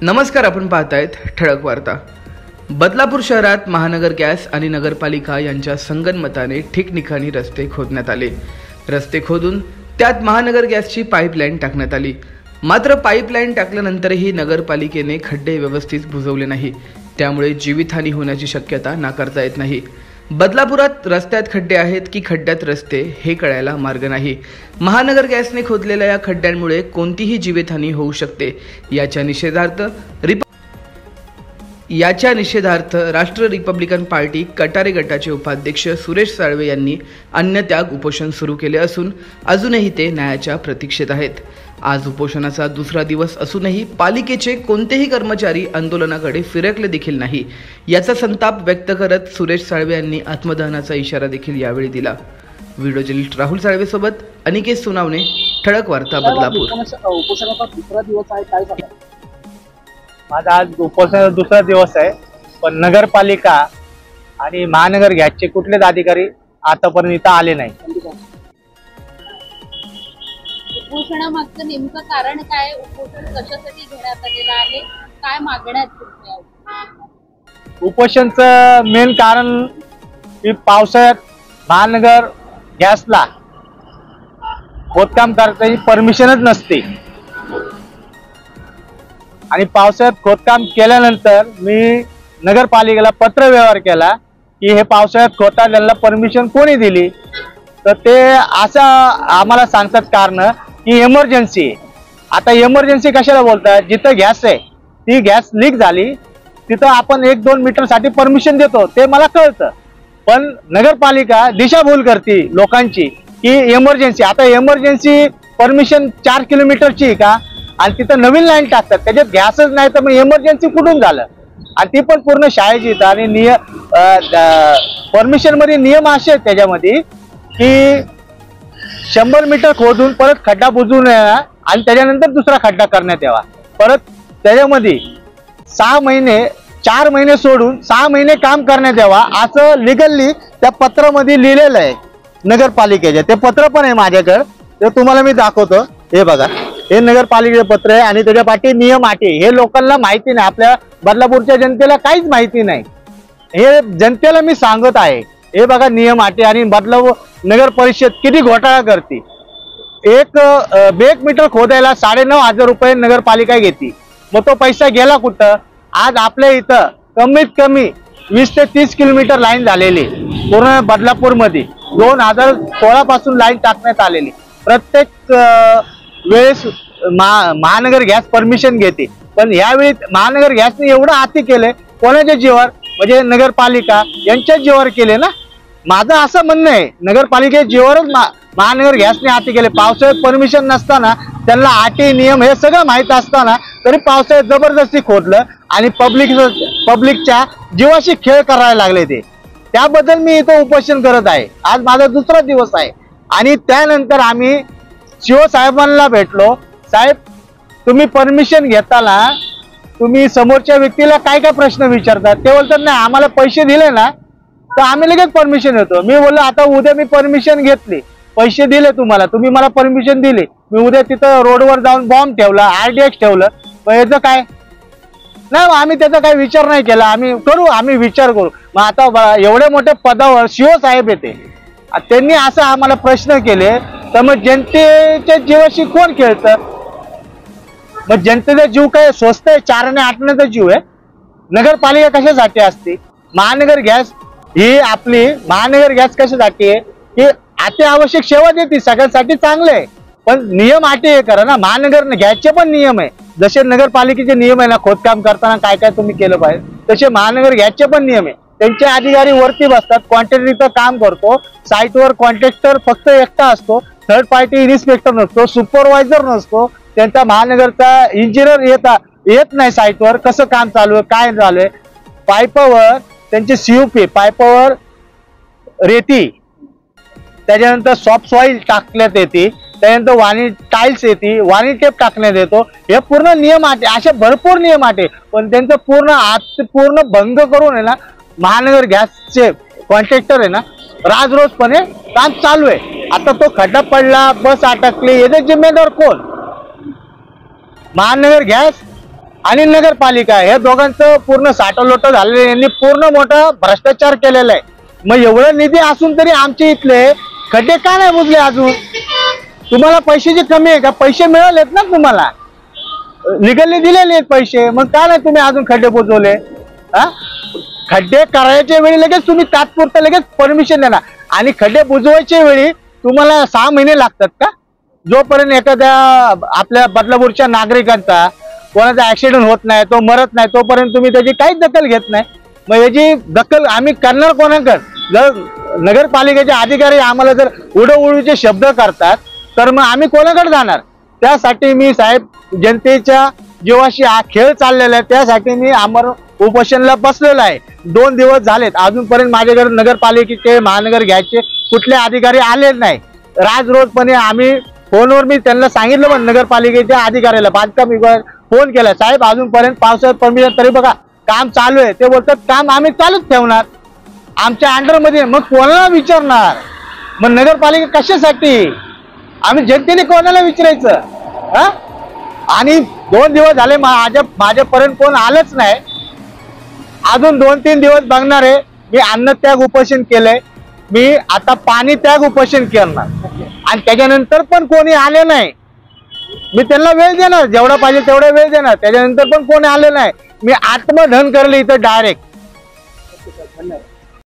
नमस्कार, आपण पाहतायत ठळक वार्ता। बदलापूर शहरात महानगर गॅस आणि नगरपालिका यांच्या संगनमताने ठिकठिकाणी रस्ते खोदण्यात आले। रस्ते खोदून त्यात महानगर गॅसची पाईपलाईन टाकण्यात आली। मात्र पाईपलाईन टाकल्यानंतरही नगरपालिकेने खड्डे व्यवस्थित बुजवले नाही, त्यामुळे जीवितहानी होण्याची शक्यता नाकारता येत नाही। बदलापुरात रस्त्यात खड्डे आहेत की खड्ड्यात रस्ते हे कळायला मार्ग नाही। महानगर गॅसने खोदलेल्या या खड्ड्यांमुळे कोणतीही जीवितहानी होऊ शकते। याच्या निषेधार्थ राष्ट्र रिपब्लिकन पार्टी कटारे गटाचे उपाध्यक्ष सुरेश साळवे यांनी अन्नत्याग उपोषण सुरू केले असून अजूनही ते न्यायाच्या प्रतीक्षेत आहेत। आज उपोषणाचा दुसरा दिवस असूनही पालिकेचे कोणतेही कर्मचारी आंदोलनाकडे फिरकले देखील नाही। याचा संताप व्यक्त करत सुरेश साळवे यांनी आत्मदहनाचा इशारा देखील यावेळी दिला। व्हिडिओ जर्नलिस्ट राहुल साळवे सोबत अनिकेत सोनावणे, ठळक वार्ता, बदलापूर। उपोषणाचा दुसरा दिवस आहे, काय सांगा? माझा आज उपोषणाचा दुसरा दिवस आहे, पण नगरपालिका आणि महानगर गॅसचे कुठलेच अधिकारी आतापर्यंत इथं आले नाही। उपोषणामागचं नेमकं कारण काय? उपोषण कशासाठी घेण्यात आलेलं आहे? काय मागण्या आहेत? उपोषणचं मेन कारण की पावसाळ्यात महानगर गॅसला खोदकाम करण्याची परमिशनच नसते आणि पावसाळ्यात खोदकाम केल्यानंतर मी नगरपालिकेला पत्र व्यवहार केला की हे पावसाळ्यात खोदता त्यांना परमिशन कोणी दिली, तर ते असं आम्हाला सांगतात कारण की इमर्जन्सी आहे। आता इमर्जन्सी कशाला बोलतात? जिथं गॅस आहे ती गॅस लीक झाली तिथं आपण 1-2 मीटरसाठी परमिशन देतो, ते मला कळतं, पण नगरपालिका दिशाभूल करते लोकांची की इमर्जन्सी। आता इमर्जन्सी परमिशन 4 किलोमीटरची आहे का? आणि तिथं नवीन लाईन टाकतात, त्याच्यात गॅसच नाही तर मग इमर्जन्सी कुठून झालं? आणि ती पण पूर्ण शाळेची इथं। आणि परमिशन मध्ये नियम असे आहेत त्याच्यामध्ये की 100 मीटर खोदून परत खड्डा बुजवून येणार आणि त्याच्यानंतर दुसरा खड्डा करण्यात यावा। परत त्याच्यामध्ये 6 महिने 4 महिने सोडून 6 महिने काम करण्यात यावा, असं लिगली त्या पत्रामध्ये लिहिलेलं आहे नगरपालिकेच्या। ते पत्र पण आहे माझ्याकडे, ते तुम्हाला मी दाखवतो। हे बघा, हे नगरपालिकेचे पत्र आहे आणि त्याच्या पाठी नियम अटी। हे लोकांना माहिती नाही, आपल्या बदलापूरच्या जनतेला काहीच माहिती नाही, हे जनतेला मी सांगत आहे। हे बघा नियम अटी। आणि बदलापूर नगर परिषद किती घोटाळा करते। 1 मीटर खोदायला 9,500 रुपये नगरपालिका घेते, मग तो पैसा गेला कुठं? आज आपल्या इथं कमीत कमी 20 ते 30 किलोमीटर लाईन झालेली पूर्ण बदलापूर मध्ये 2016 पासून लाईन टाकण्यात आलेली। प्रत्येक वेळेस महानगर गॅस परमिशन घेते, पण यावेळी महानगर गॅसने एवढं अति केलंय, कोणाच्या जीवावर? म्हणजे नगरपालिका यांच्या जीवावर केले ना। माझं असं म्हणणं आहे, नगरपालिकेच्या जीवावरच महानगर गॅसने अति केले। पावसाळ्यात परमिशन नसताना त्यांना अटी नियम हे सगळं माहित असताना तरी पावसाळ्यात जबरदस्ती खोदलं आणि पब्लिकच्या जीवाशी खेळ करायला लागले ते। त्याबद्दल मी इथं उपोषण करत आहे। आज माझा दुसरा दिवस आहे आणि त्यानंतर आम्ही साहेबांना भेटलो। साहेब, तुम्ही परमिशन घेताना तुम्ही समोरच्या व्यक्तीला काय काय प्रश्न विचारतात? ते बोलतात नाही, आम्हाला पैसे दिले ना तर आम्ही लगेच परमिशन देतो। मी बोललो आता उद्या मी परमिशन घेतली, पैसे दिले तुम्हाला, तुम्ही मला परमिशन दिली, मी उद्या तिथं रोडवर जाऊन बॉम्ब ठेवला, RDX ठेवलं, मग याचं काय? नाही, आम्ही त्याचा काही विचार नाही केला। आम्ही विचार करू। मग आता एवढ्या मोठ्या पदावर साहेब येते, त्यांनी असं आम्हाला प्रश्न केले, तर मग जनतेच्या जीवाशी कोण खेळतं? मग जनतेचा जीव काय स्वस्त आहे? 4 आणि 8 आण्याचा जीव आहे? नगरपालिका कशासाठी असते? महानगर गॅस ही आपली महानगर गॅस कशासाठी आहे की अति आवश्यक सेवा देते, सगळ्यांसाठी चांगलं आहे, पण नियम अटी हे करा ना। महानगर गॅसचे पण नियम आहे, जसे नगरपालिकेचे नियम आहे ना, खोदकाम करताना काय काय तुम्ही केलं पाहिजे, तसे महानगर गॅसचे पण नियम आहे। त्यांचे अधिकारी वरती बसतात, कॉन्ट्रॅक्टर इथं काम करतो, साईटवर कॉन्ट्रॅक्टर फक्त एकटा असतो, थर्ड पार्टी इन्स्पेक्टर नसतो, सुपरवायझर नसतो, त्यांचा महानगरचा इंजिनियर येत नाही साईटवर, कसं काम चालू आहे, काय चालू आहे। पाईपावर त्यांचे CUP, पाईपावर रेती, त्याच्यानंतर सॉफ्ट सॉइल टाकण्यात येते, त्यानंतर वाणी टाइल्स येते, वाणी टेप टाकण्यात येतो, हे पूर्ण नियम आहे। असे भरपूर नियम आहे, पण त्यांचं पूर्ण भंग करून आहे ना महानगर गॅसचे कॉन्ट्रॅक्टर आहे ना राजरोजपणे काम चालू आहे। आता तो खड्डा पडला, बस अटकली, याचे जिम्मेदार कोण? महानगर गॅस आणि नगरपालिका हे दोघांचं पूर्ण साठलोट झालेलं आहे. यांनी पूर्ण मोठा भ्रष्टाचार केलेला आहे. मग एवढं निधी असून तरी आमचे इथले खड्डे का नाही बुजले अजून? तुम्हाला पैशाची कमी आहे का? पैसे मिळालेत ना तुम्हाला, लिगली दिलेले आहेत पैसे, मग का नाही तुम्ही अजून खड्डे बुजवले? खड्डे करायच्या वेळी लगेच तुम्ही तात्पुरतं लगेच परमिशन देणार आणि खड्डे बुजवायच्या वेळी तुम्हाला 6 महिने लागतात का? जोपर्यंत एखाद्या आपल्या बदलापूरच्या नागरिकांचा कोणाचा ऍक्सिडेंट होत नाही, तो मरत नाही, तोपर्यंत तुम्ही त्याची काहीच दखल घेत नाही. मग याची दखल आम्ही करणार कोणाकडे? जर नगरपालिकेचे अधिकारी आम्हाला जर उडवउडवीचे शब्द करतात तर मग आम्ही कोणाकडे जाणार? त्यासाठी मी साहेब जनतेच्या जीवाशी हा खेळ चाललेला आहे, त्यासाठी मी आमरण उपोषणला बसलेलो आहे. 2 दिवस झालेत, अजूनपर्यंत माझ्याकडे नगरपालिकेचे महानगर घ्यायचे कुठले अधिकारी आले नाही. राजरोजपणे आम्ही फोनवर मी त्यांना सांगितलं, पण नगरपालिकेच्या अधिकाऱ्याला बांधकाम विभाग फोन केला, साहेब अजूनपर्यंत पावसाळ्यात परमिशन तरी बघा काम चालू आहे. ते बोलतात काम आम्ही चालूच ठेवणार, आमच्या अंडरमध्ये. मग कोणाला विचारणार? मग नगरपालिका कशासाठी? आम्ही जनतेने कोणाला विचारायचं? आणि 2 दिवस झाले माझ्यापर्यंत कोण आलंच नाही. अजून 2-3 दिवस बघणार आहे. मी अन्न त्याग उपोषण केलंय, मी आता पाणी त्याग उपोषण करणार आणि त्याच्यानंतर पण कोणी आले नाही. मी त्यांना वेळ देणार, जेवढा पाहिजे तेवढा वेळ देणार. त्याच्यानंतर पण कोणी आले नाही, मी आत्मदहन करले इथं डायरेक्ट. धन्यवाद.